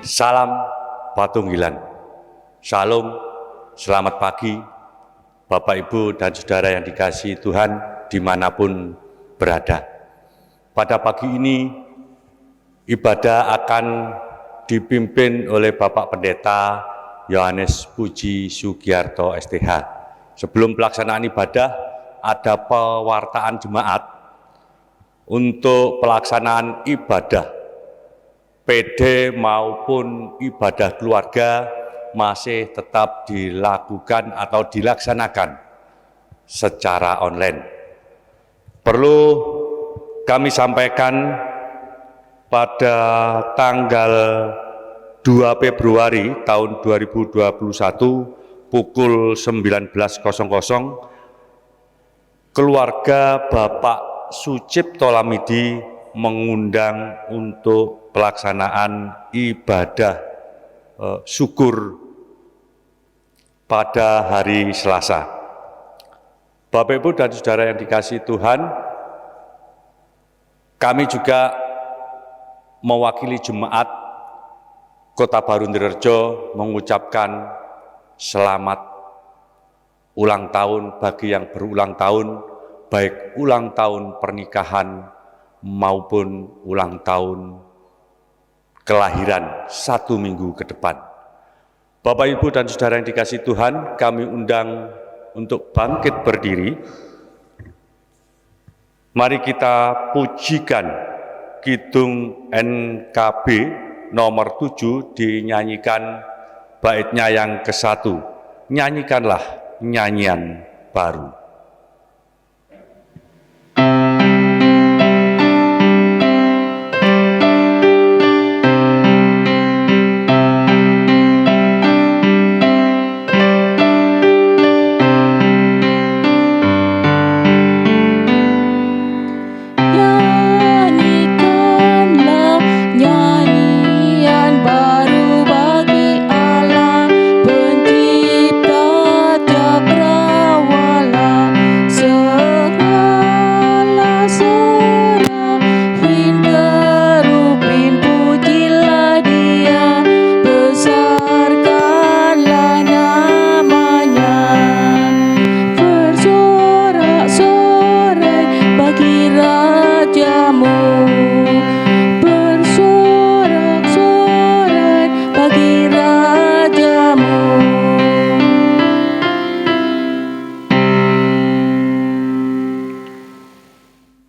Salam Patunggilan. Shalom, selamat pagi Bapak, Ibu, dan Saudara yang dikasihi Tuhan dimanapun berada. Pada pagi ini, ibadah akan dipimpin oleh Bapak Pendeta Yohanes Puji Sugiarto STH. Sebelum pelaksanaan ibadah, ada pewartaan jemaat untuk pelaksanaan ibadah PD maupun ibadah keluarga masih tetap dilakukan atau dilaksanakan secara online. Perlu kami sampaikan pada tanggal 2 Februari tahun 2021 pukul 19.00 keluarga Bapak Sucipto Lamidi mengundang untuk pelaksanaan ibadah syukur pada hari Selasa. Bapak, Ibu, dan Saudara yang dikasihi Tuhan, kami juga mewakili jemaat Kota Baru Ndirejo mengucapkan selamat ulang tahun bagi yang berulang tahun, baik ulang tahun pernikahan maupun ulang tahun kelahiran 1 minggu ke depan. Bapak, Ibu, dan Saudara yang dikasihi Tuhan, kami undang untuk bangkit berdiri. Mari kita pujikan Kidung NKB nomor 7 dinyanyikan baitnya yang ke-1. Nyanyikanlah nyanyian baru.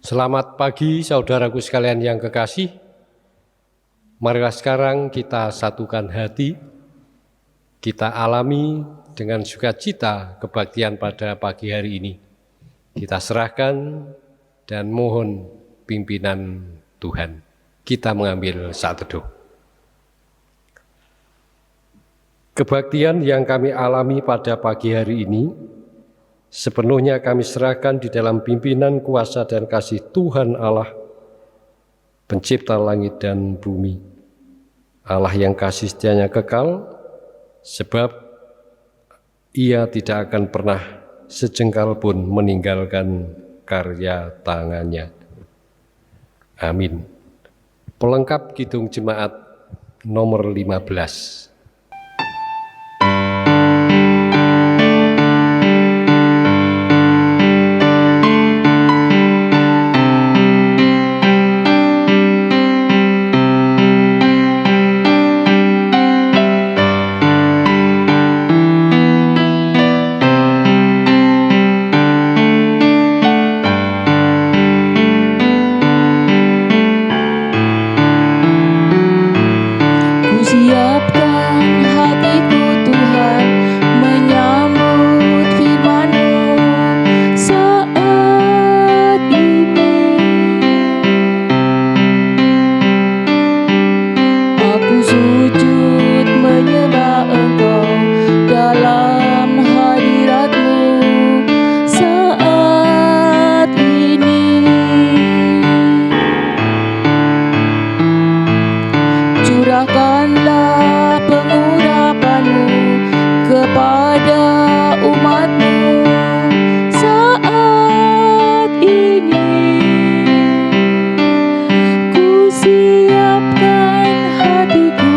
Selamat pagi saudaraku sekalian yang kekasih. Marilah sekarang kita satukan hati, kita alami dengan sukacita kebaktian pada pagi hari ini. Kita serahkan dan mohon pimpinan Tuhan. Kita mengambil saat teduh. Kebaktian yang kami alami pada pagi hari ini sepenuhnya kami serahkan di dalam pimpinan kuasa dan kasih Tuhan Allah, pencipta langit dan bumi. Allah yang kasih setianya kekal, sebab Ia tidak akan pernah sejengkal pun meninggalkan karya tangannya. Amin. Pelengkap Kidung Jemaat nomor 15. Siapkan hatiku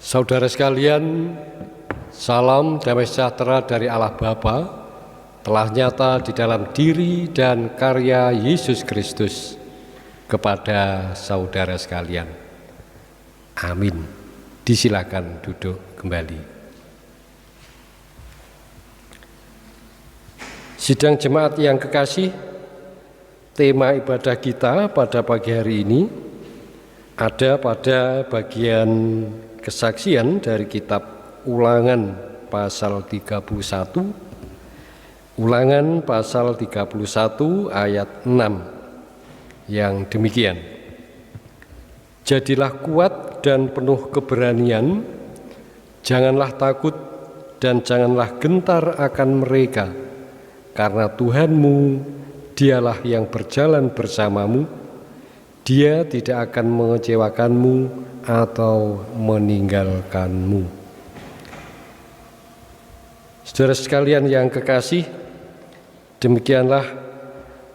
Saudara sekalian, salam damai sejahtera dari Allah Bapa telah nyata di dalam diri dan karya Yesus Kristus kepada saudara sekalian. Amin. Disilakan duduk kembali. Sidang jemaat yang kekasih, tema ibadah kita pada pagi hari ini ada pada bagian kesaksian dari kitab Ulangan pasal 31, Ulangan pasal 31 ayat 6 yang demikian. Jadilah kuat dan penuh keberanian, janganlah takut dan janganlah gentar akan mereka, karena Tuhanmu, Dialah yang berjalan bersamamu, Dia tidak akan mengecewakanmu atau meninggalkanmu. Saudara sekalian yang kekasih, demikianlah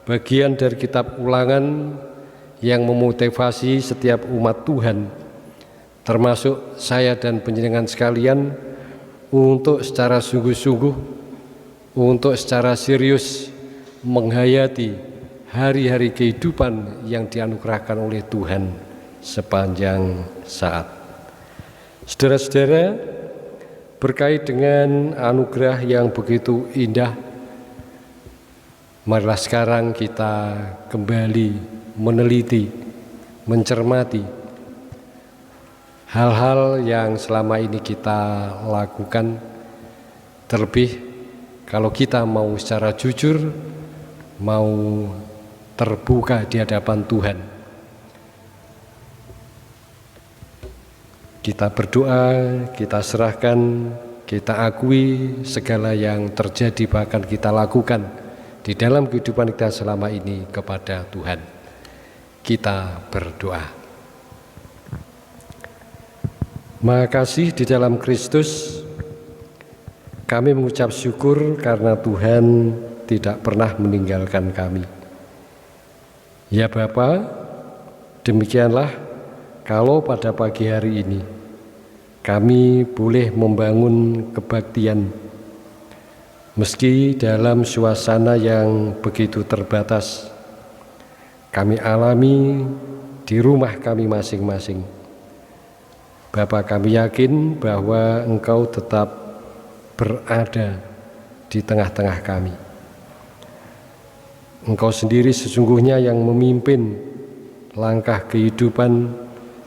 bagian dari kitab Ulangan yang memotivasi setiap umat Tuhan, termasuk saya dan panjenengan sekalian, untuk secara sungguh-sungguh, untuk secara serius menghayati hari-hari kehidupan yang dianugerahkan oleh Tuhan sepanjang saat. Saudara-saudara, berkait dengan anugerah yang begitu indah, marilah sekarang kita kembali meneliti, mencermati hal-hal yang selama ini kita lakukan, terlebih kalau kita mau secara jujur, mau terbuka di hadapan Tuhan. Kita berdoa, kita serahkan, kita akui segala yang terjadi bahkan kita lakukan di dalam kehidupan kita selama ini kepada Tuhan. Kita berdoa. Makasih di dalam Kristus, kami mengucap syukur karena Tuhan tidak pernah meninggalkan kami. Ya Bapa, demikianlah kalau pada pagi hari ini kami boleh membangun kebaktian, meski dalam suasana yang begitu terbatas, kami alami di rumah kami masing-masing. Bapa, kami yakin bahwa Engkau tetap berada di tengah-tengah kami. Engkau sendiri sesungguhnya yang memimpin langkah kehidupan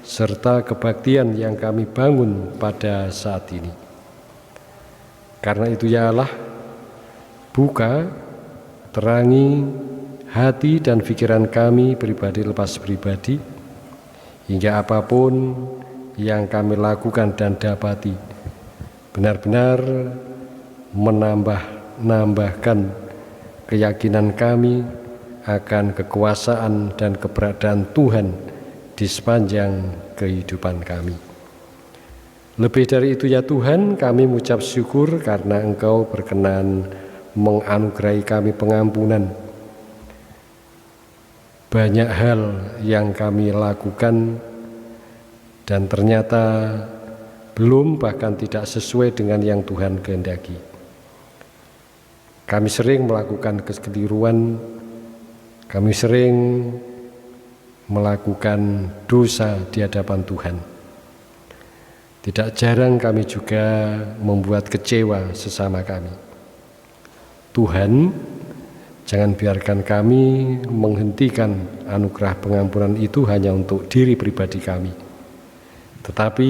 serta kebaktian yang kami bangun pada saat ini. Karena itu ya Allah, buka, terangi hati dan pikiran kami pribadi lepas pribadi, hingga apapun yang kami lakukan dan dapati benar-benar menambahkan keyakinan kami akan kekuasaan dan keberadaan Tuhan di sepanjang kehidupan kami. Lebih dari itu ya Tuhan, kami mengucap syukur karena Engkau berkenan menganugerahi kami pengampunan. Banyak hal yang kami lakukan dan ternyata belum bahkan tidak sesuai dengan yang Tuhan kehendaki. Kami sering melakukan kekeliruan, kami sering melakukan dosa di hadapan Tuhan. Tidak jarang kami juga membuat kecewa sesama kami. Tuhan, jangan biarkan kami menghentikan anugerah pengampunan itu hanya untuk diri pribadi kami, tetapi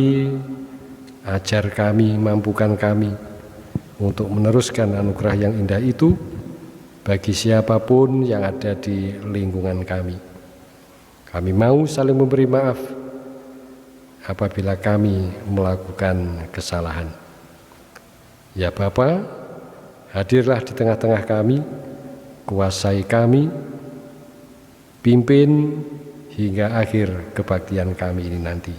ajar kami, mampukan kami untuk meneruskan anugerah yang indah itu bagi siapapun yang ada di lingkungan kami. Kami mau saling memberi maaf apabila kami melakukan kesalahan. Ya Bapa, hadirlah di tengah-tengah kami, kuasai kami, pimpin hingga akhir kebaktian kami ini nanti.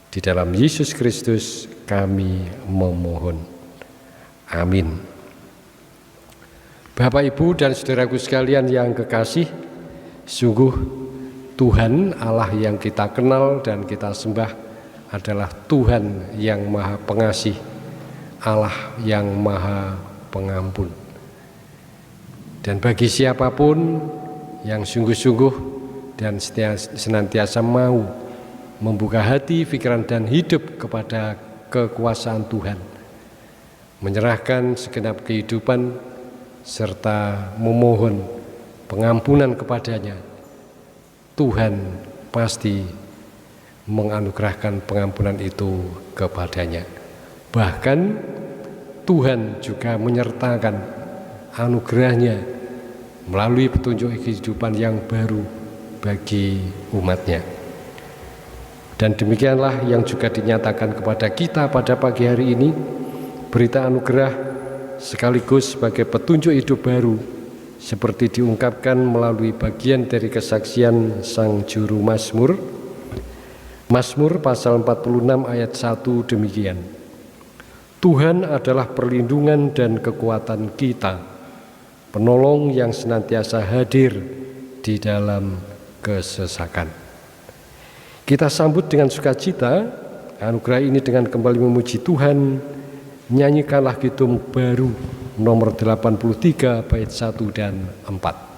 Di dalam Yesus Kristus kami memohon. Amin. Bapak, Ibu, dan saudaraku sekalian yang kekasih, sungguh Tuhan Allah yang kita kenal dan kita sembah adalah Tuhan yang Maha Pengasih, Allah yang Maha Pengampun. Dan bagi siapapun yang sungguh-sungguh dan senantiasa mau membuka hati, pikiran, dan hidup kepada kekuasaan Tuhan, menyerahkan segenap kehidupan serta memohon pengampunan kepadanya, Tuhan pasti menganugerahkan pengampunan itu kepadanya. Bahkan Tuhan juga menyertakan anugerahnya melalui petunjuk kehidupan yang baru bagi umatnya. Dan demikianlah yang juga dinyatakan kepada kita pada pagi hari ini, berita anugerah sekaligus sebagai petunjuk hidup baru, seperti diungkapkan melalui bagian dari kesaksian Sang Juru Mazmur. Mazmur pasal 46 ayat 1 demikian. Tuhan adalah perlindungan dan kekuatan kita, penolong yang senantiasa hadir di dalam kesesakan. Kita sambut dengan sukacita anugerah ini dengan kembali memuji Tuhan. Nyanyikanlah kidung baru nomor 83 bait 1 dan 4.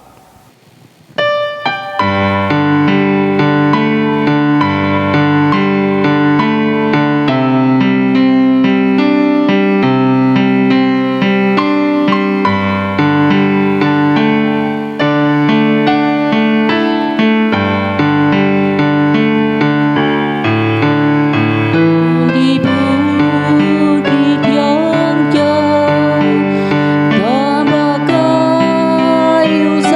Use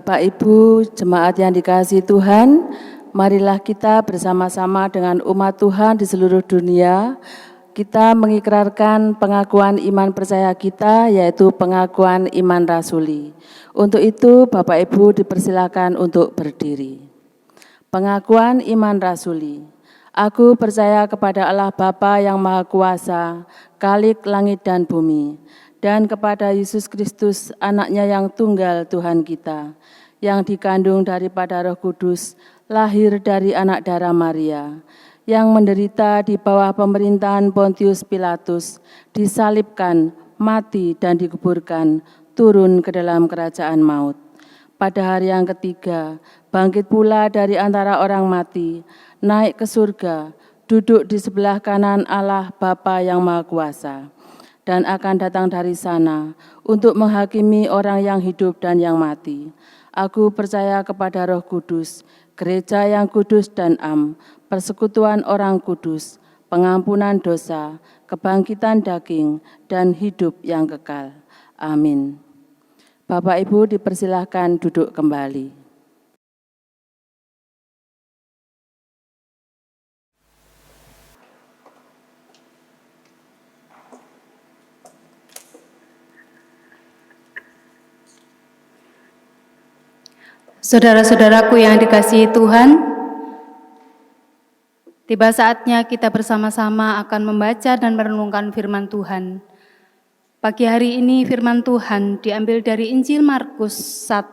Bapak Ibu, jemaat yang dikasihi Tuhan, marilah kita bersama-sama dengan umat Tuhan di seluruh dunia, kita mengikrarkan pengakuan iman percaya kita, yaitu pengakuan iman rasuli. Untuk itu, Bapak Ibu dipersilakan untuk berdiri. Pengakuan iman rasuli. Aku percaya kepada Allah Bapa yang Maha Kuasa, Khalik langit dan bumi, dan kepada Yesus Kristus, anaknya yang tunggal Tuhan kita, yang dikandung daripada Roh Kudus, lahir dari anak darah Maria, yang menderita di bawah pemerintahan Pontius Pilatus, disalibkan, mati dan dikuburkan, turun ke dalam kerajaan maut. Pada hari yang ketiga, bangkit pula dari antara orang mati, naik ke surga, duduk di sebelah kanan Allah Bapa yang Maha Kuasa, dan akan datang dari sana untuk menghakimi orang yang hidup dan yang mati. Aku percaya kepada Roh Kudus, gereja yang kudus dan am, persekutuan orang kudus, pengampunan dosa, kebangkitan daging, dan hidup yang kekal. Amin. Bapak Ibu dipersilahkan duduk kembali. Saudara-saudaraku yang dikasihi Tuhan, tiba saatnya kita bersama-sama akan membaca dan merenungkan firman Tuhan. Pagi hari ini firman Tuhan diambil dari Injil Markus 1,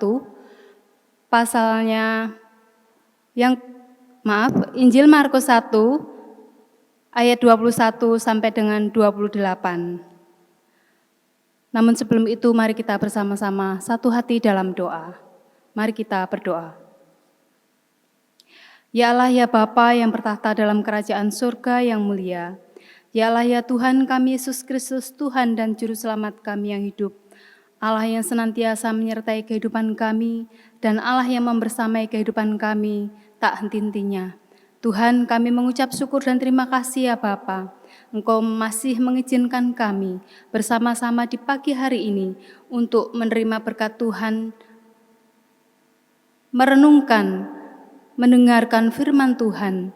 Injil Markus 1 ayat 21 sampai dengan 28. Namun sebelum itu mari kita bersama-sama satu hati dalam doa. Mari kita berdoa. Ya Allah, ya Bapa yang bertahta dalam kerajaan surga yang mulia. Ya Allah, ya Tuhan kami Yesus Kristus, Tuhan dan Juru Selamat kami yang hidup. Allah yang senantiasa menyertai kehidupan kami dan Allah yang membersamai kehidupan kami tak henti-hentinya. Tuhan, kami mengucap syukur dan terima kasih ya Bapa. Engkau masih mengizinkan kami bersama-sama di pagi hari ini untuk menerima berkat Tuhan, merenungkan, mendengarkan firman Tuhan.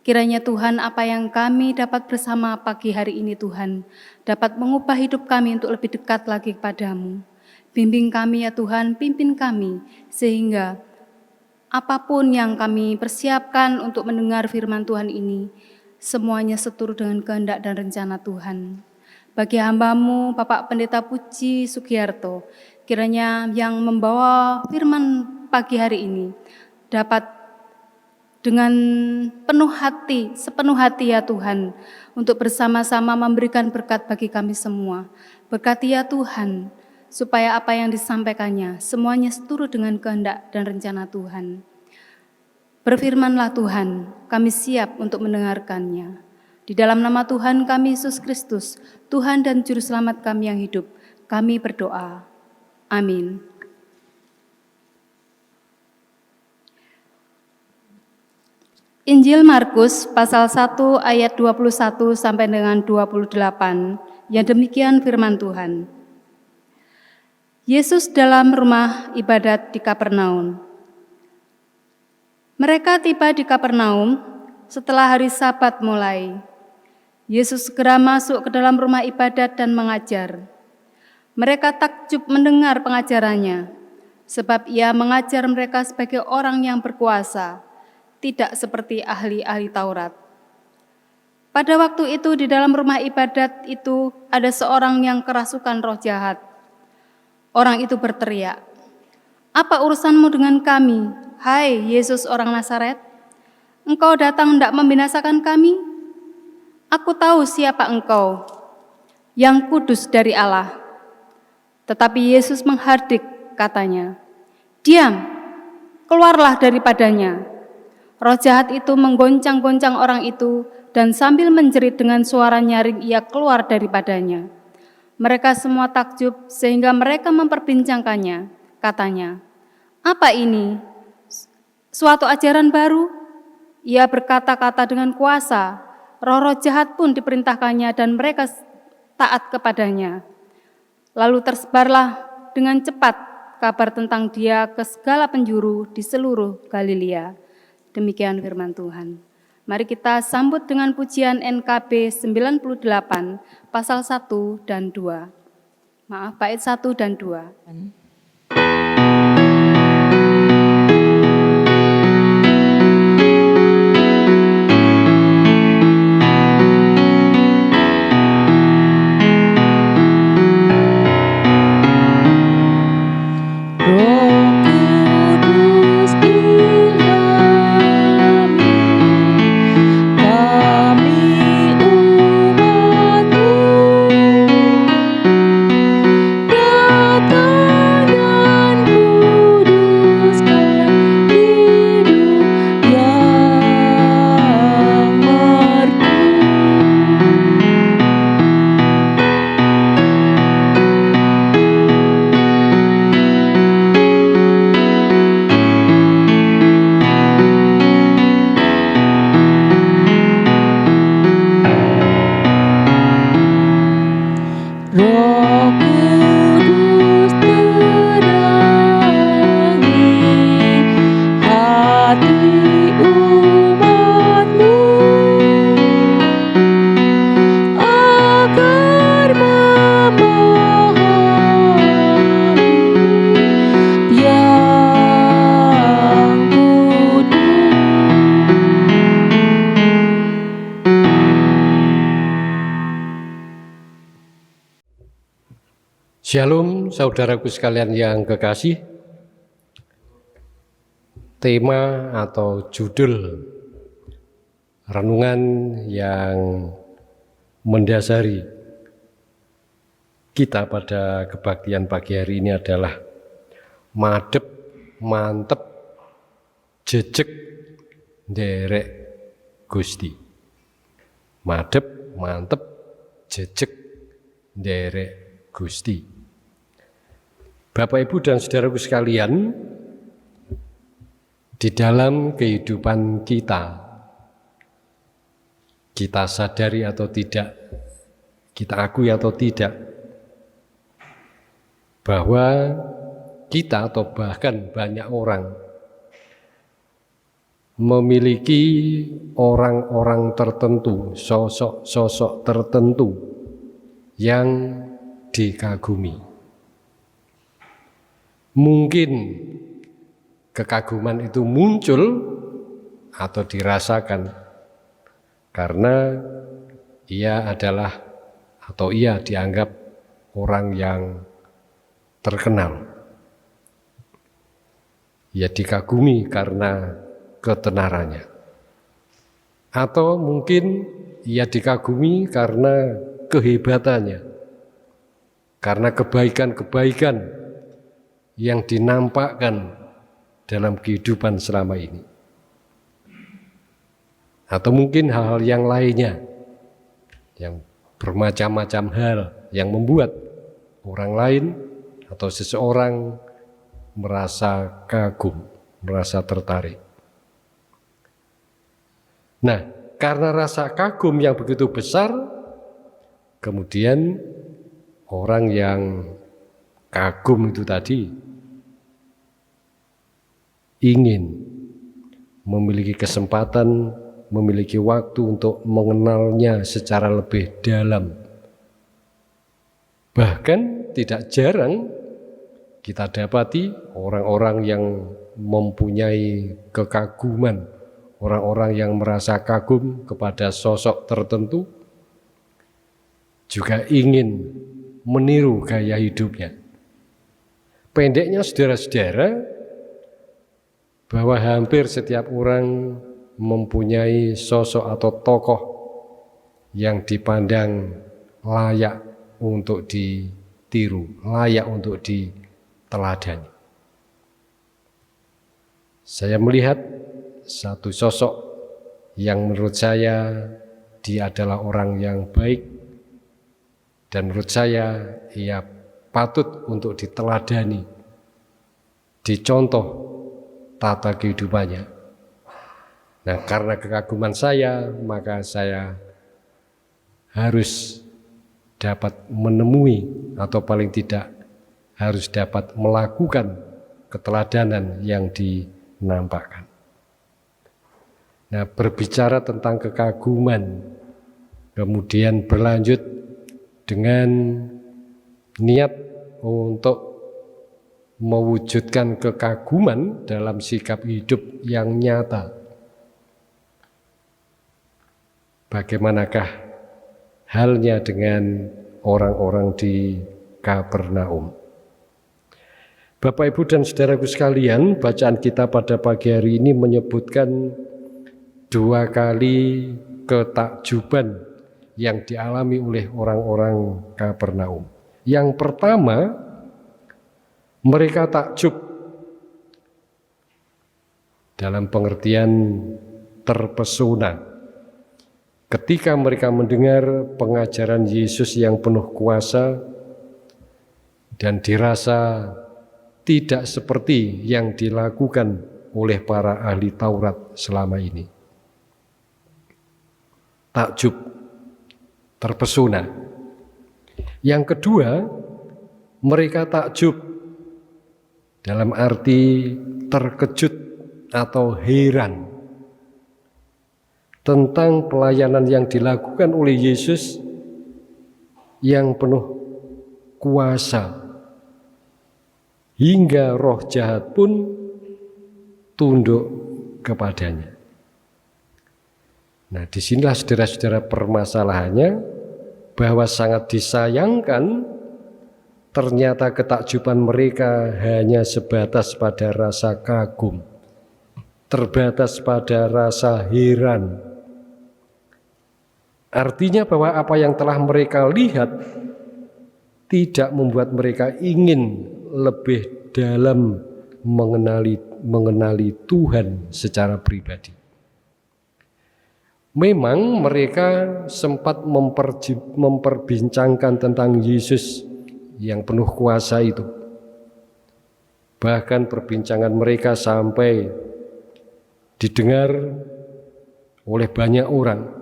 Kiranya Tuhan, apa yang kami dapat bersama pagi hari ini Tuhan, dapat mengubah hidup kami untuk lebih dekat lagi kepadamu. Bimbing kami ya Tuhan, pimpin kami, sehingga apapun yang kami persiapkan untuk mendengar firman Tuhan ini, semuanya seturut dengan kehendak dan rencana Tuhan. Bagi hamba-Mu, Bapak Pendeta Puji Sugiarto, kiranya yang membawa firman pagi hari ini dapat dengan sepenuh hati ya Tuhan, untuk bersama-sama memberikan berkat bagi kami semua. Berkati ya Tuhan, supaya apa yang disampaikannya semuanya seturut dengan kehendak dan rencana Tuhan. Berfirmanlah Tuhan, kami siap untuk mendengarkannya. Di dalam nama Tuhan kami Yesus Kristus, Tuhan dan Juru Selamat kami yang hidup, kami berdoa. Amin. Injil Markus pasal 1 ayat 21 sampai dengan 28, yang demikian firman Tuhan. Yesus dalam rumah ibadat di Kapernaum. Mereka tiba di Kapernaum setelah hari Sabat mulai. Yesus segera masuk ke dalam rumah ibadat dan mengajar. Mereka takjub mendengar pengajarannya, sebab ia mengajar mereka sebagai orang yang berkuasa, tidak seperti ahli-ahli Taurat. Pada waktu itu di dalam rumah ibadat itu ada seorang yang kerasukan roh jahat. Orang itu berteriak, "Apa urusanmu dengan kami, hai Yesus orang Nazaret? Engkau datang hendak membinasakan kami? Aku tahu siapa engkau, yang kudus dari Allah." Tetapi Yesus menghardik, katanya, "Diam, keluarlah daripadanya." Roh jahat itu menggoncang-goncang orang itu dan sambil menjerit dengan suara nyaring ia keluar daripadanya. Mereka semua takjub sehingga mereka memperbincangkannya. Katanya, "Apa ini? Suatu ajaran baru?" Ia berkata-kata dengan kuasa, roh-roh jahat pun diperintahkannya dan mereka taat kepadanya. Lalu tersebarlah dengan cepat kabar tentang Dia ke segala penjuru di seluruh Galilea. Demikian firman Tuhan. Mari kita sambut dengan pujian NKB 98 pasal 1 dan 2. Maaf, bait 1 dan 2. Shalom saudaraku sekalian yang kekasih. Tema atau judul renungan yang mendasari kita pada kebaktian pagi hari ini adalah madep, mantep, jejeg, nderek Gusti. Madep, mantep, jejeg, nderek Gusti. Bapak, Ibu, dan saudaraku sekalian, di dalam kehidupan kita sadari atau tidak, kita akui atau tidak, bahwa kita atau bahkan banyak orang memiliki orang-orang tertentu, sosok-sosok tertentu yang dikagumi. Mungkin kekaguman itu muncul atau dirasakan karena ia adalah atau ia dianggap orang yang terkenal. Ia dikagumi karena ketenarannya. Atau mungkin ia dikagumi karena kehebatannya, karena kebaikan-kebaikan yang dinampakkan dalam kehidupan selama ini. Atau mungkin hal-hal yang lainnya, yang bermacam-macam hal yang membuat orang lain atau seseorang merasa kagum, merasa tertarik. Nah, karena rasa kagum yang begitu besar, kemudian orang yang kagum itu tadi ingin memiliki kesempatan, memiliki waktu untuk mengenalnya secara lebih dalam. Bahkan tidak jarang kita dapati orang-orang yang mempunyai kekaguman, orang-orang yang merasa kagum kepada sosok tertentu juga ingin meniru gaya hidupnya. Pendeknya saudara-saudara, bahwa hampir setiap orang mempunyai sosok atau tokoh yang dipandang layak untuk ditiru, layak untuk diteladani. Saya melihat satu sosok yang menurut saya dia adalah orang yang baik dan menurut saya ia patut untuk diteladani, dicontoh tata kehidupannya. Nah, karena kekaguman saya, maka saya harus dapat menemui atau paling tidak harus dapat melakukan keteladanan yang dinampakkan. Nah, berbicara tentang kekaguman, kemudian berlanjut dengan niat untuk mewujudkan kekaguman dalam sikap hidup yang nyata. Bagaimanakah halnya dengan orang-orang di Kapernaum? Bapak, Ibu, dan saudaraku sekalian, bacaan kita pada pagi hari ini menyebutkan 2 kali ketakjuban yang dialami oleh orang-orang Kapernaum. Yang pertama, mereka takjub dalam pengertian terpesona ketika mereka mendengar pengajaran Yesus yang penuh kuasa dan dirasa tidak seperti yang dilakukan oleh para ahli Taurat selama ini. Takjub, terpesona. Yang kedua, mereka takjub dalam arti terkejut atau heran tentang pelayanan yang dilakukan oleh Yesus yang penuh kuasa, hingga roh jahat pun tunduk kepadanya. Nah, disinilah saudara-saudara permasalahannya, bahwa sangat disayangkan ternyata ketakjuban mereka hanya sebatas pada rasa kagum, terbatas pada rasa heran. Artinya bahwa apa yang telah mereka lihat tidak membuat mereka ingin lebih dalam mengenali Tuhan secara pribadi. Memang mereka sempat memperbincangkan tentang Yesus yang penuh kuasa itu. Bahkan perbincangan mereka sampai didengar oleh banyak orang.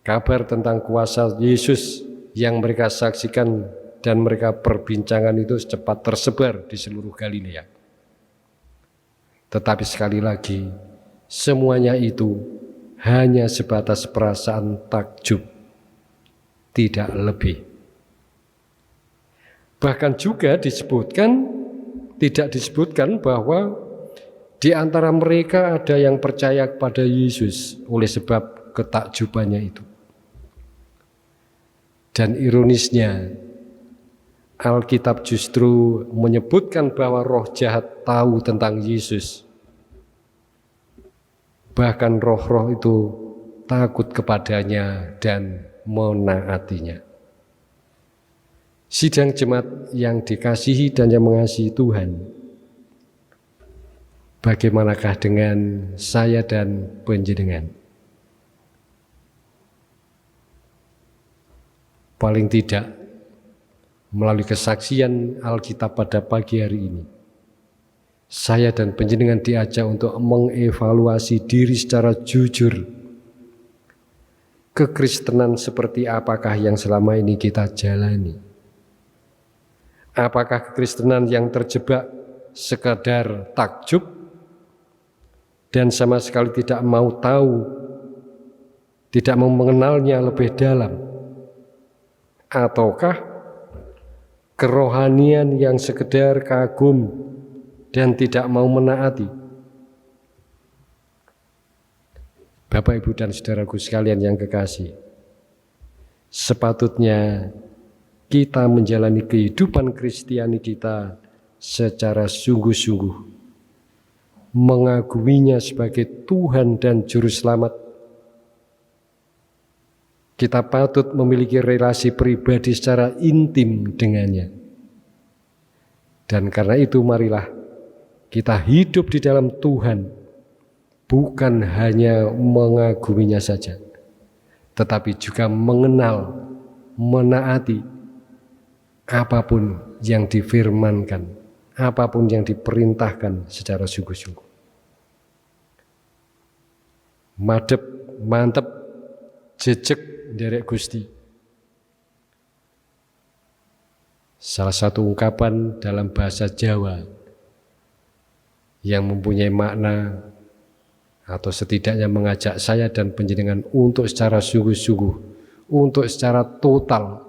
Kabar tentang kuasa Yesus yang mereka saksikan dan mereka perbincangan itu cepat tersebar di seluruh Galilea. Tetapi sekali lagi, semuanya itu hanya sebatas perasaan takjub, tidak lebih. Bahkan juga tidak disebutkan bahwa di antara mereka ada yang percaya kepada Yesus oleh sebab ketakjubannya itu. Dan ironisnya, Alkitab justru menyebutkan bahwa roh jahat tahu tentang Yesus. Bahkan roh-roh itu takut kepadanya dan menaatinya. Sidang jemaat yang dikasihi dan yang mengasihi Tuhan, bagaimanakah dengan saya dan panjenengan? Paling tidak, melalui kesaksian Alkitab pada pagi hari ini, saya dan panjenengan diajak untuk mengevaluasi diri secara jujur. Kekristenan seperti apakah yang selama ini kita jalani? Apakah kekristenan yang terjebak sekadar takjub dan sama sekali tidak mau tahu, tidak mau mengenalnya lebih dalam? Ataukah kerohanian yang sekedar kagum dan tidak mau menaati? Bapak, Ibu, dan saudaraku sekalian yang kekasih, sepatutnya kita menjalani kehidupan Kristiani kita secara sungguh-sungguh, mengaguminya sebagai Tuhan dan Juru Selamat. Kita patut memiliki relasi pribadi secara intim dengannya. Dan karena itu marilah kita hidup di dalam Tuhan, bukan hanya mengaguminya saja, tetapi juga mengenal, menaati apapun yang difirmankan, apapun yang diperintahkan secara sungguh-sungguh. Madep, mantep, jejeg derek Gusti. salah satu ungkapan dalam bahasa Jawa yang mempunyai makna atau setidaknya mengajak saya dan panjenengan untuk secara sungguh-sungguh, untuk secara total,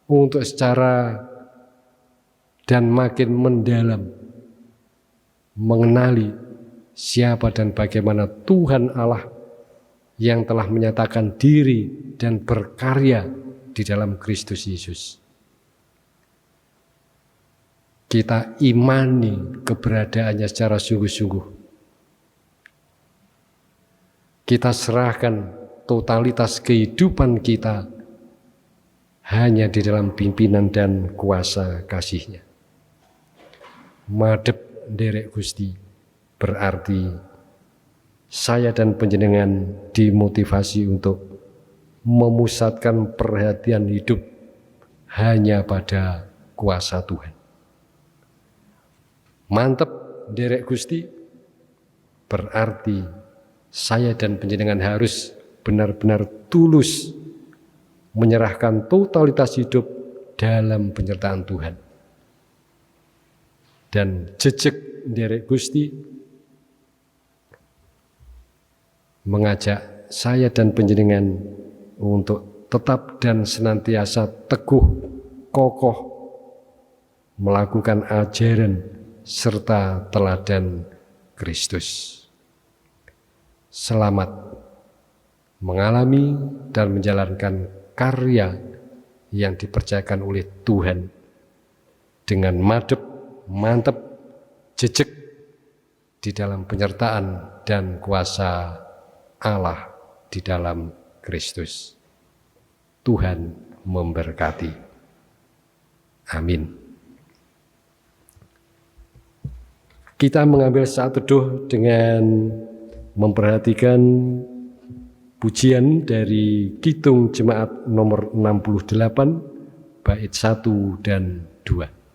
untuk secara dan makin mendalam mengenali siapa dan bagaimana Tuhan Allah yang telah menyatakan diri dan berkarya di dalam Kristus Yesus. Kita imani keberadaannya secara sungguh-sungguh. Kita serahkan totalitas kehidupan kita hanya di dalam pimpinan dan kuasa kasih-Nya. Madhep nderek Gusti berarti saya dan panjenengan dimotivasi untuk memusatkan perhatian hidup hanya pada kuasa Tuhan. Mantep nderek Gusti berarti saya dan panjenengan harus benar-benar tulus menyerahkan totalitas hidup dalam penyertaan Tuhan. Dan jejeg nderek Gusti mengajak saya dan panjenengan untuk tetap dan senantiasa teguh, kokoh melakukan ajaran serta teladan Kristus. Selamat mengalami dan menjalankan karya yang dipercayakan oleh Tuhan dengan madep, mantep, jejeg di dalam penyertaan dan kuasa Allah di dalam Kristus. Tuhan memberkati. Amin. Kita mengambil saat teduh dengan memperhatikan pujian dari Kidung Jemaat nomor 68 bait 1 dan 2.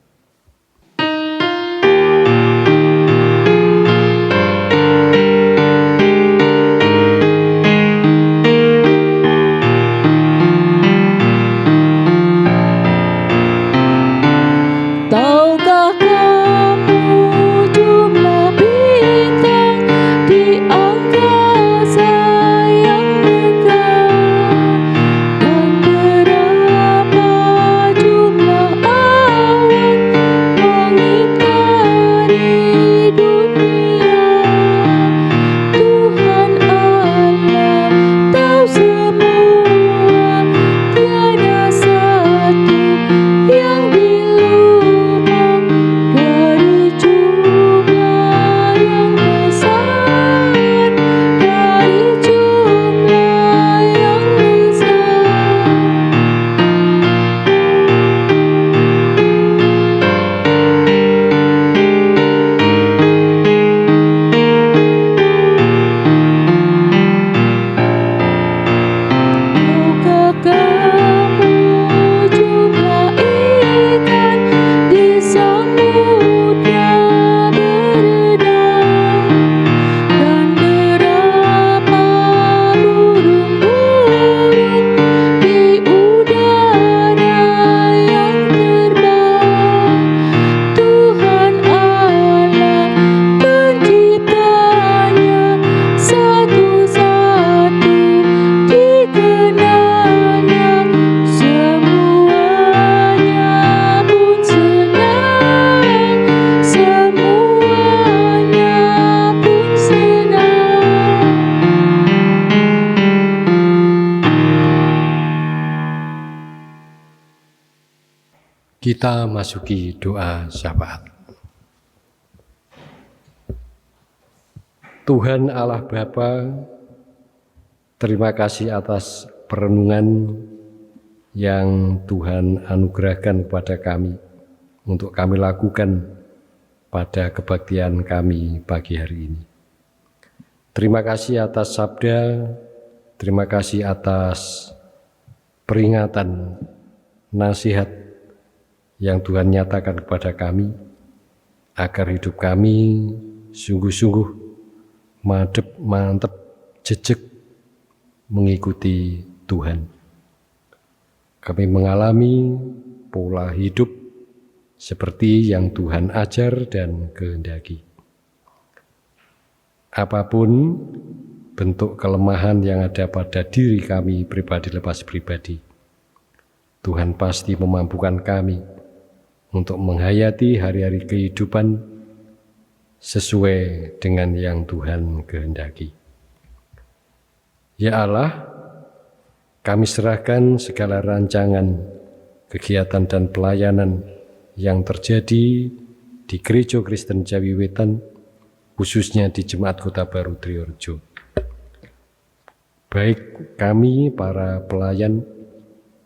Kita masuki doa syafaat. Tuhan Allah Bapa, terima kasih atas perenungan yang Tuhan anugerahkan kepada kami untuk kami lakukan pada kebaktian kami pagi hari ini. Terima kasih atas sabda, terima kasih atas peringatan, nasihat yang Tuhan nyatakan kepada kami, agar hidup kami sungguh-sungguh madep, mantep, jejeg mengikuti Tuhan. Kami mengalami pola hidup seperti yang Tuhan ajar dan kehendaki. Apapun bentuk kelemahan yang ada pada diri kami pribadi lepas pribadi, Tuhan pasti memampukan kami untuk menghayati hari-hari kehidupan sesuai dengan yang Tuhan kehendaki. Ya Allah, kami serahkan segala rancangan, kegiatan dan pelayanan yang terjadi di Gereja Kristen Jawi Wetan, khususnya di Jemaat Kota Baru Triorejo. Baik kami para pelayan,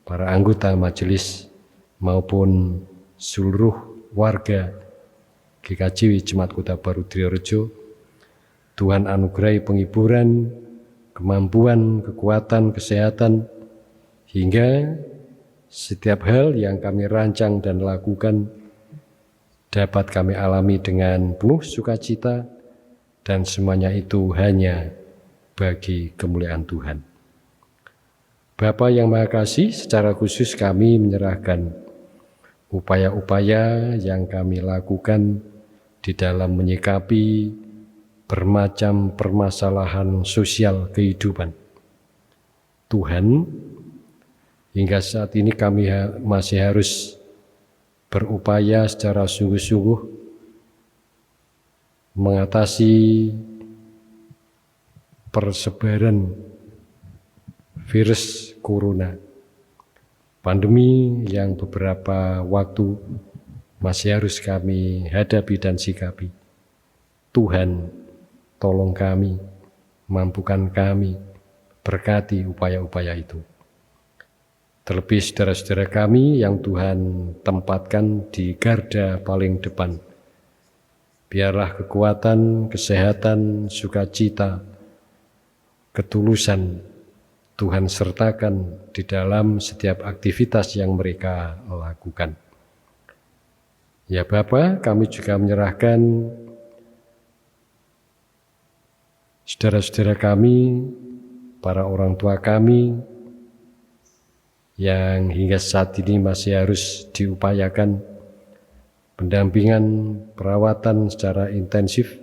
para anggota majelis maupun seluruh warga GKJ Jemaat Kota Baru Triorejo, Tuhan anugerahi penghiburan, kemampuan, kekuatan, kesehatan, hingga setiap hal yang kami rancang dan lakukan dapat kami alami dengan penuh sukacita, dan semuanya itu hanya bagi kemuliaan Tuhan. Bapa yang Maha Kasih, secara khusus kami menyerahkan upaya-upaya yang kami lakukan di dalam menyikapi bermacam permasalahan sosial kehidupan. Tuhan, hingga saat ini kami masih harus berupaya secara sungguh-sungguh mengatasi persebaran virus corona, pandemi yang beberapa waktu masih harus kami hadapi dan sikapi. Tuhan, tolong kami, mampukan kami, berkati upaya-upaya itu. Terlebih saudara-saudara kami yang Tuhan tempatkan di garda paling depan, biarlah kekuatan, kesehatan, sukacita, ketulusan Tuhan sertakan di dalam setiap aktivitas yang mereka lakukan. Ya Bapa, kami juga menyerahkan saudara-saudara kami, para orang tua kami yang hingga saat ini masih harus diupayakan pendampingan perawatan secara intensif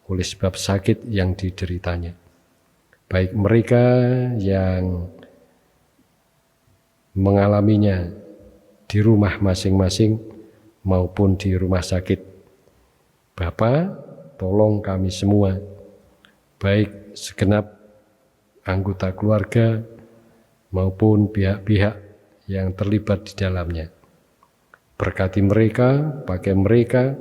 oleh sebab sakit yang dideritanya. Baik mereka yang mengalaminya di rumah masing-masing maupun di rumah sakit. Bapa, tolong kami semua, baik segenap anggota keluarga maupun pihak-pihak yang terlibat di dalamnya. Berkati mereka, pakai mereka,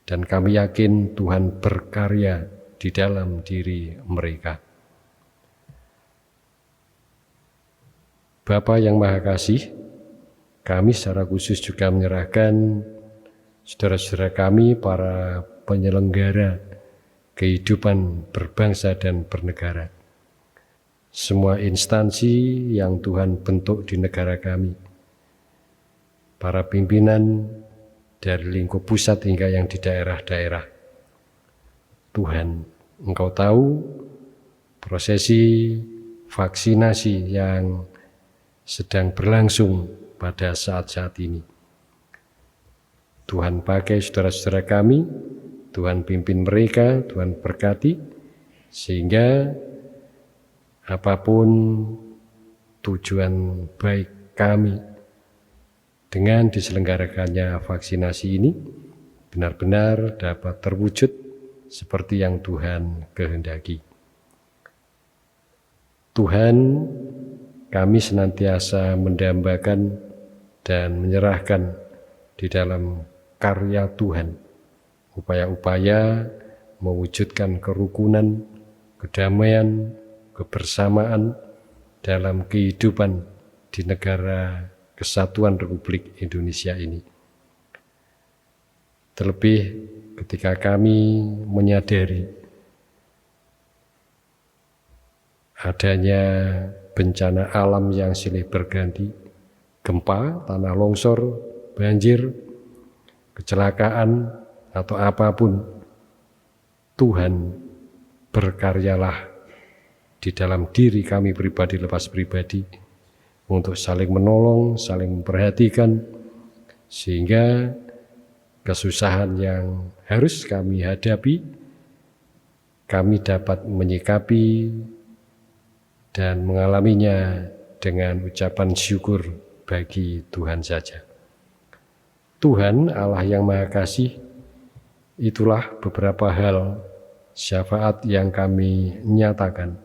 dan kami yakin Tuhan berkarya di dalam diri mereka. Bapa yang Maha Kasih, kami secara khusus juga menyerahkan saudara-saudara kami, para penyelenggara kehidupan berbangsa dan bernegara, semua instansi yang Tuhan bentuk di negara kami, para pimpinan dari lingkup pusat hingga yang di daerah-daerah. Tuhan, Engkau tahu prosesi vaksinasi yang sedang berlangsung pada saat-saat ini. Tuhan pakai saudara-saudara kami, Tuhan pimpin mereka, Tuhan berkati, sehingga apapun tujuan baik kami dengan diselenggarakannya vaksinasi ini benar-benar dapat terwujud seperti yang Tuhan kehendaki. Tuhan, kami senantiasa mendambakan dan menyerahkan di dalam karya Tuhan upaya-upaya mewujudkan kerukunan, kedamaian, kebersamaan dalam kehidupan di negara Kesatuan Republik Indonesia ini. Terlebih ketika kami menyadari adanya bencana alam yang silih berganti, gempa, tanah longsor, banjir, kecelakaan, atau apapun, Tuhan berkaryalah di dalam diri kami pribadi lepas pribadi untuk saling menolong, saling memperhatikan, sehingga kesusahan yang harus kami hadapi, kami dapat menyikapi dan mengalaminya dengan ucapan syukur bagi Tuhan saja. Tuhan Allah yang Maha Kasih, itulah beberapa hal syafaat yang kami nyatakan.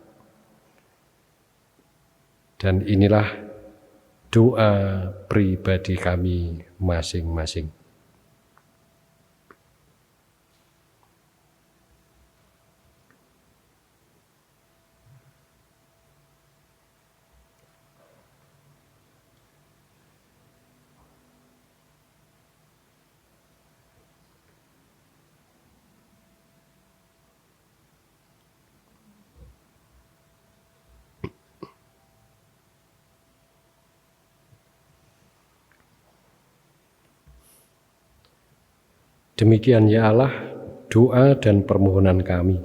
Dan inilah doa pribadi kami masing-masing. Demikian ya Allah, doa dan permohonan kami.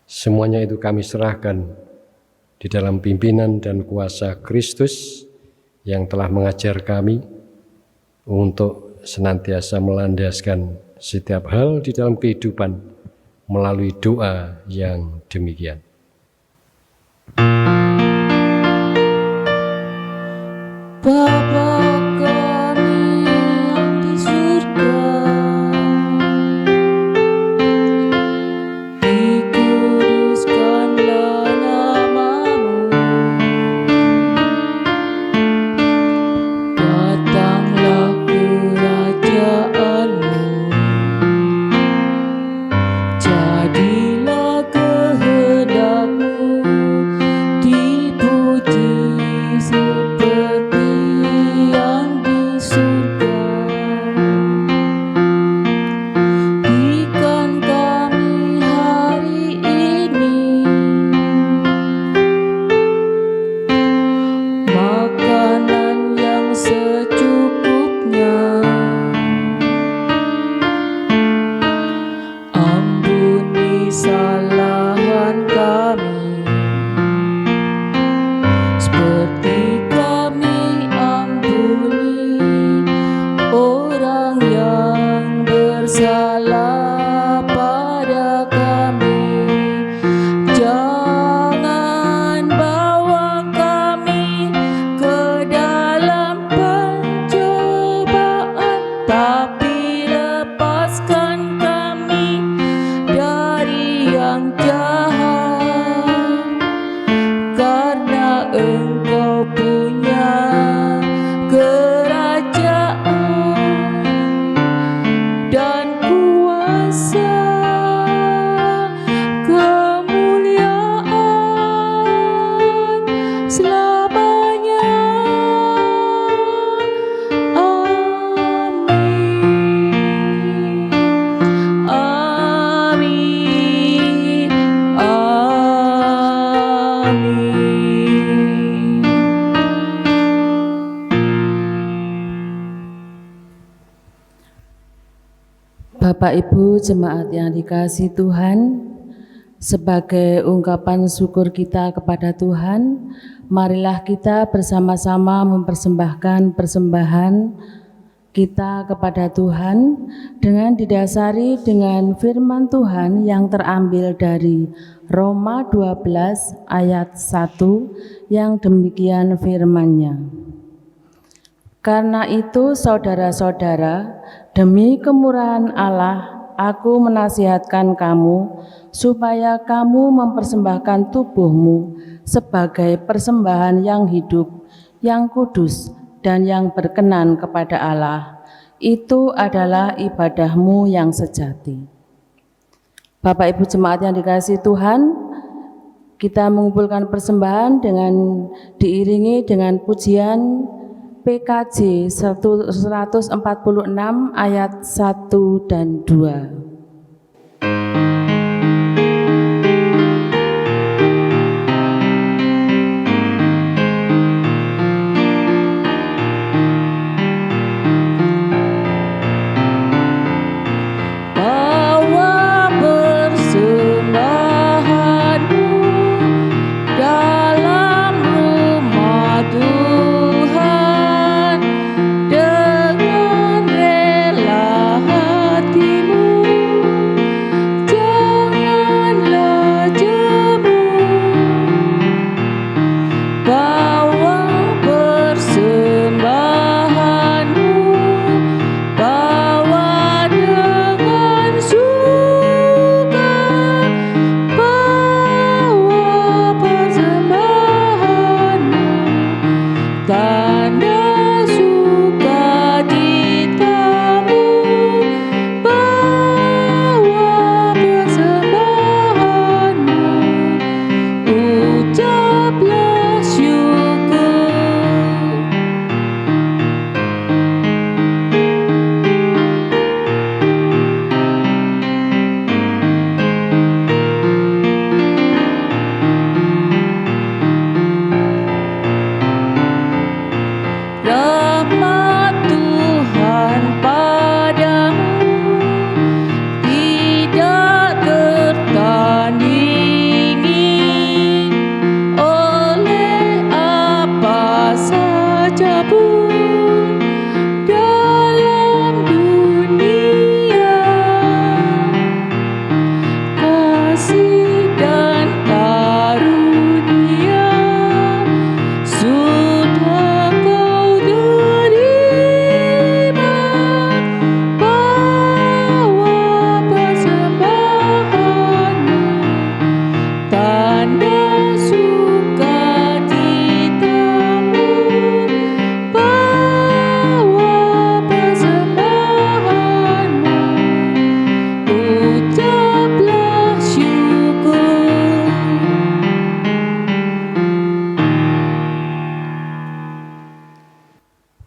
Semuanya itu kami serahkan di dalam pimpinan dan kuasa Kristus yang telah mengajar kami untuk senantiasa melandaskan setiap hal di dalam kehidupan melalui doa yang demikian. Bapa kami yang di surga, dikuduskanlah namamu, datanglah kerajaanmu, jadilah kehendakmu di bumi seperti yang di surga. Berikan kami hari ini makanan yang secukupnya. Ampuni kesalahan kami, seperti kami ampuni orang yang bersalah pada kami. Jangan bawa kami ke dalam pencobaan, tapi lepaskan kami dari yang jahat. Karena Engkau punya kerajaan dan kuasa, kemuliaan selamanya. Amin. Amin. Amin. Bapak Ibu jemaat yang dikasihi Tuhan, sebagai ungkapan syukur kita kepada Tuhan, marilah kita bersama-sama mempersembahkan persembahan kita kepada Tuhan dengan didasari dengan firman Tuhan yang terambil dari Roma 12 ayat 1 yang demikian firman-Nya. Karena itu saudara-saudara, demi kemurahan Allah, aku menasihatkan kamu supaya kamu mempersembahkan tubuhmu sebagai persembahan yang hidup, yang kudus, dan yang berkenan kepada Allah. Itu adalah ibadahmu yang sejati. Bapak Ibu jemaat yang dikasihi Tuhan, kita mengumpulkan persembahan dengan diiringi dengan pujian PKJ 146 ayat 1 dan 2. Dalam rumah Tuhan.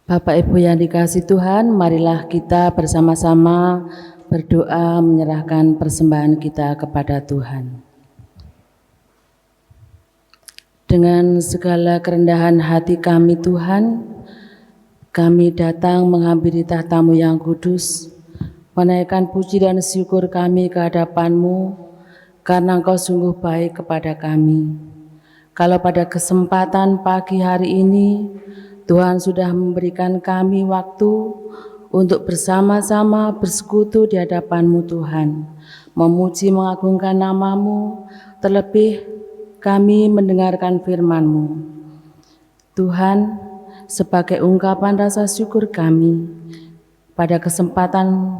Bapak Ibu yang dikasihi Tuhan, marilah kita bersama-sama berdoa menyerahkan persembahan kita kepada Tuhan. Dengan segala kerendahan hati kami Tuhan, kami datang menghampiri tahta-Mu yang kudus, menaikkan puji dan syukur kami ke hadapan-Mu, karena Engkau sungguh baik kepada kami. Kalau pada kesempatan pagi hari ini, Tuhan sudah memberikan kami waktu untuk bersama-sama bersekutu di hadapan-Mu Tuhan, memuji mengagungkan nama-Mu, terlebih kami mendengarkan firman-Mu. Tuhan, sebagai ungkapan rasa syukur kami, pada kesempatan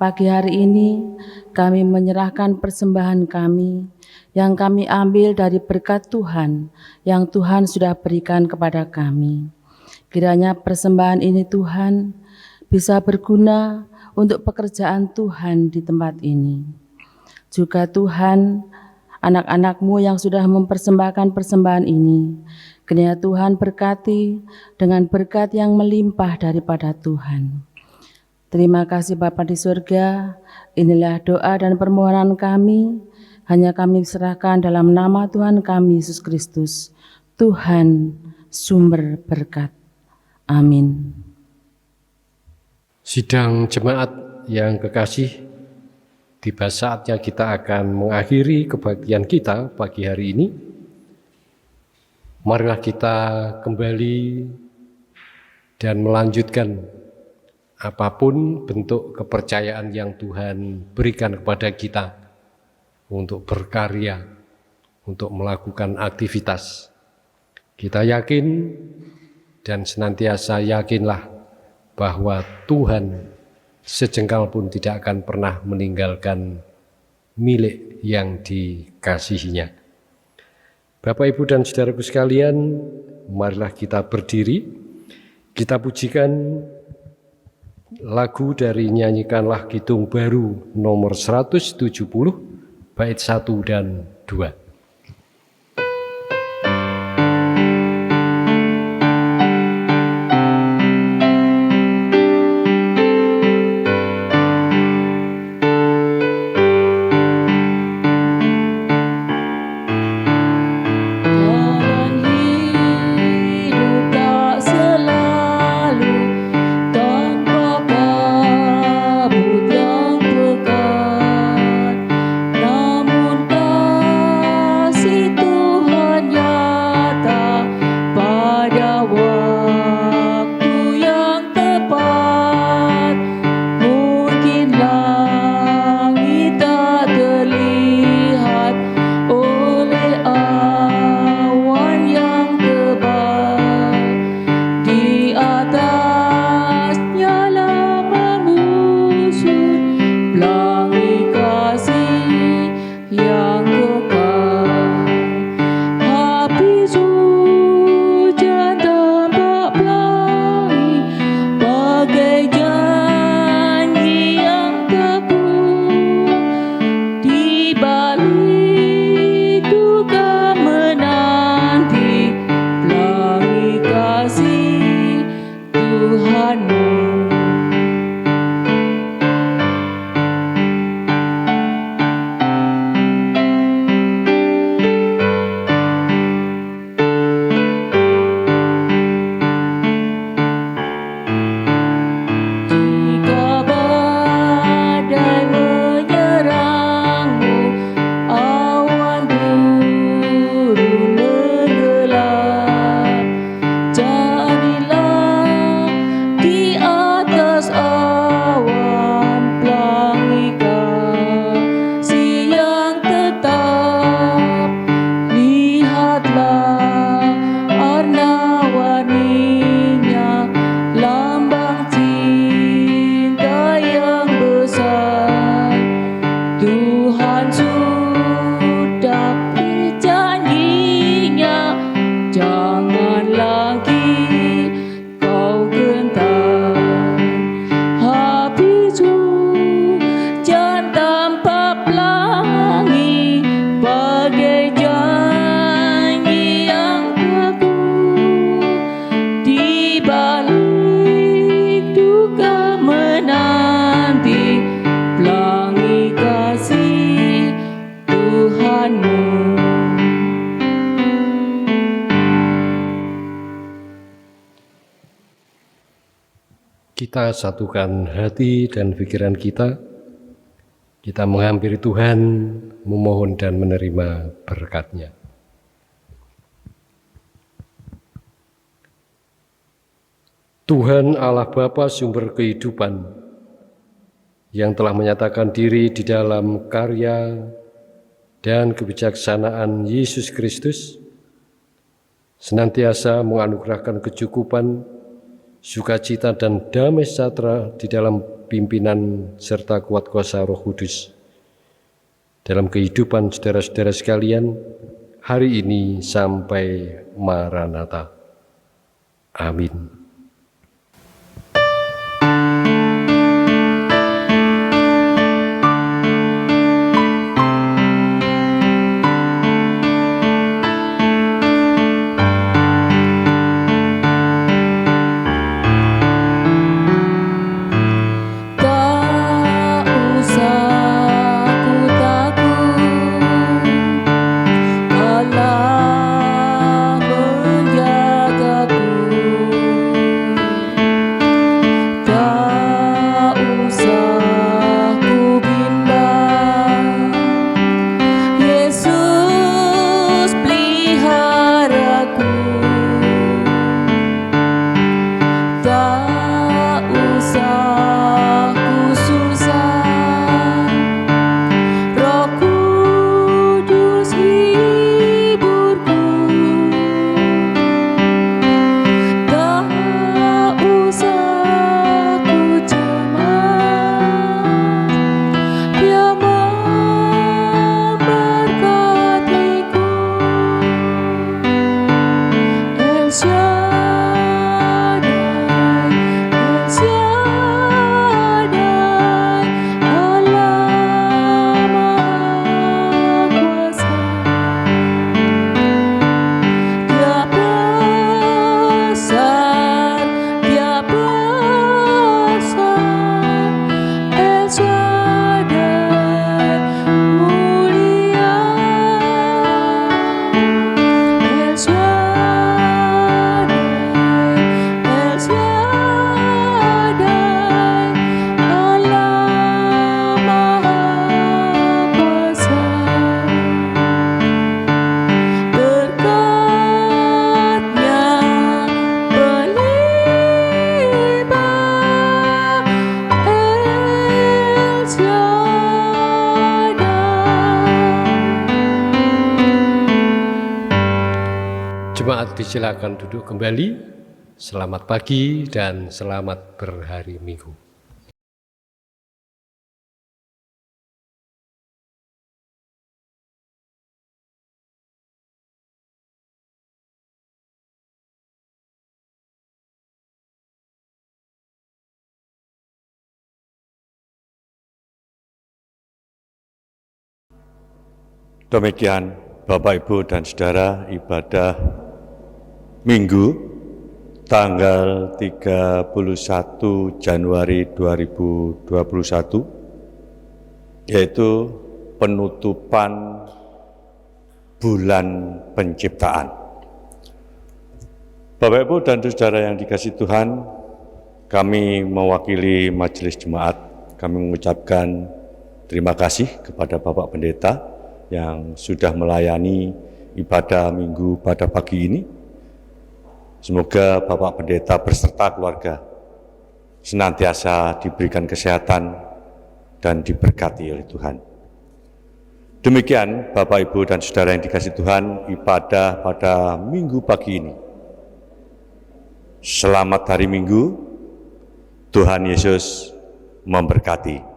pagi hari ini kami menyerahkan persembahan kami yang kami ambil dari berkat Tuhan yang Tuhan sudah berikan kepada kami. Kiranya persembahan ini Tuhan bisa berguna untuk pekerjaan Tuhan di tempat ini. Juga Tuhan, anak-anak-Mu yang sudah mempersembahkan persembahan ini, kiranya Tuhan berkati dengan berkat yang melimpah daripada Tuhan. Terima kasih Bapa di surga, inilah doa dan permohonan kami, hanya kami serahkan dalam nama Tuhan kami Yesus Kristus, Tuhan sumber berkat. Amin. Sidang jemaat yang kekasih, tiba saatnya kita akan mengakhiri kebaktian kita pagi hari ini. Marilah kita kembali dan melanjutkan apapun bentuk kepercayaan yang Tuhan berikan kepada kita untuk berkarya, untuk melakukan aktivitas. Kita yakin dan senantiasa yakinlah bahwa Tuhan sejengkal pun tidak akan pernah meninggalkan milik yang dikasihinya. Bapak, Ibu, dan saudaraku sekalian, marilah kita berdiri, kita pujikan lagu dari Nyanyikanlah Kidung Baru nomor 170, bait 1 dan 2. Di balik Kita satukan hati dan pikiran kita. Kita menghampiri Tuhan, memohon dan menerima berkat-Nya. Tuhan Allah Bapa sumber kehidupan, yang telah menyatakan diri di dalam karya dan kebijaksanaan Yesus Kristus, senantiasa menganugerahkan kecukupan, sukacita dan damai sejahtera di dalam pimpinan serta kuat kuasa Roh Kudus dalam kehidupan saudara-saudara sekalian hari ini sampai Maranatha. Amin. Jemaat disilakan duduk kembali. Selamat pagi dan selamat berhari Minggu. Demikian Bapak, Ibu, dan Saudara, ibadah Minggu tanggal 31 Januari 2021, yaitu penutupan bulan penciptaan. Bapak, Ibu, dan Saudara yang dikasihi Tuhan, kami mewakili Majelis Jemaat, kami mengucapkan terima kasih kepada Bapak Pendeta yang sudah melayani ibadah Minggu pada pagi ini. Semoga Bapak Pendeta beserta keluarga senantiasa diberikan kesehatan dan diberkati oleh Tuhan. Demikian Bapak, Ibu, dan Saudara yang dikasihi Tuhan, ibadah pada Minggu pagi ini. Selamat hari Minggu, Tuhan Yesus memberkati.